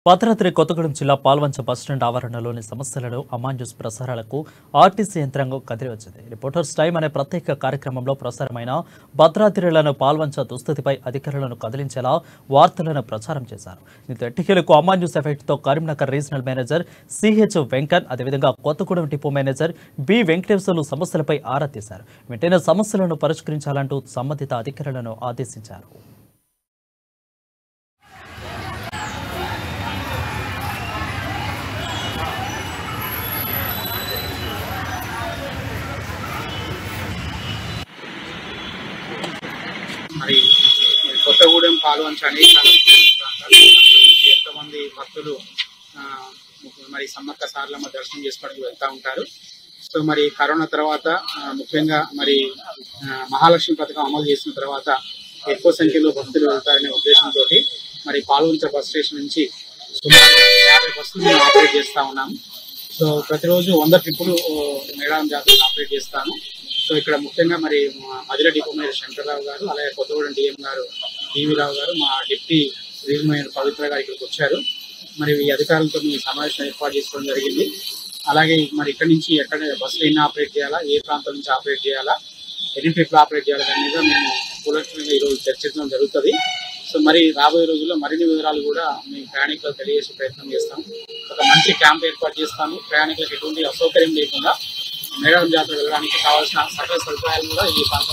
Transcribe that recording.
భద్రాద్రి కొత్తగూడెం జిల్లా పాల్వంచ బస్టాండ్ ఆవరణలోని సమస్యలను అమాన్యూస్ ప్రసారాలకు ఆర్టీసీ యంత్రాంగం కదిలివచ్చింది. రిపోర్టర్స్ టైం అనే ప్రత్యేక కార్యక్రమంలో ప్రసారమైన భద్రాద్రిలను పాల్వంచ దుస్థితిపై అధికారులను కదిలించేలా వార్తలను ప్రచారం చేశారు. దీంతో ఎట్టికేలకు అమాన్యూస్ ఎఫెక్ట్తో Karimnagar regional manager CH Venkan, అదేవిధంగా Kothagudem depot manager B Venkateswarlu సమస్యలపై ఆరా తీశారు. వెంటనే సమస్యలను పరిష్కరించాలంటూ సంబంధిత అధికారులను ఆదేశించారు. మరి కొత్తగూడెం పాల్వంచ అనేక ప్రాంతాలు ఎంతోమంది భక్తులు మరి సమ్మక్క సారలమ్మ దర్శనం చేసుకోవడానికి వెళ్తూ ఉంటారు. సో మరి కరోనా తర్వాత ముఖ్యంగా మరి మహాలక్ష్మి పథకం అమలు చేసిన తర్వాత ఎక్కువ సంఖ్యలో భక్తులు వెళ్తారనే ఉద్దేశంతో మరి పాల్వంచ బస్ స్టేషన్ నుంచి సుమారు 50 బస్సులు మేము ఆపరేట్ చేస్తూ ఉన్నాము. సో ప్రతిరోజు 100 ట్రిప్పులు మేడారం జాతరలో ఆపరేట్ చేస్తాము. సో ఇక్కడ ముఖ్యంగా మరి మధిర డిపో మేనేజర్ శంకర్రావు గారు, అలాగే కొత్తగూడెం డిఎం గారు టీవీ రావు గారు, మా డిప్యూటీ రీజనల్ మేనేజర్ పవిత్ర గారు ఇక్కడికి వచ్చారు. మరి ఈ అధికారులతో మీ సమావేశం ఏర్పాటు చేసుకోవడం జరిగింది. అలాగే మరి ఇక్కడి నుంచి ఎక్కడ బస్సులు ఎన్ని ఆపరేట్ చేయాలా, ఏ ప్రాంతం నుంచి ఆపరేట్ చేయాలా, ఎన్ని ట్రిప్లు ఆపరేట్ చేయాలా దాని మీద మేము కూలంకషంగా ఈరోజు చర్చించడం జరుగుతుంది. సో మరి రాబోయే రోజుల్లో మరిన్ని వివరాలు కూడా మేము ప్రయాణికులకు తెలియజేసే ప్రయత్నం చేస్తాము. ఒక మంచి క్యాంప్ ఏర్పాటు చేస్తాము. ప్రయాణికులకు ఎటువంటి అసౌకర్యం లేకుండా మేడారం జాతర వెళ్ళడానికి కావాల్సిన సకల సదుపాయాలు కూడా ఈ ప్రాంతంలో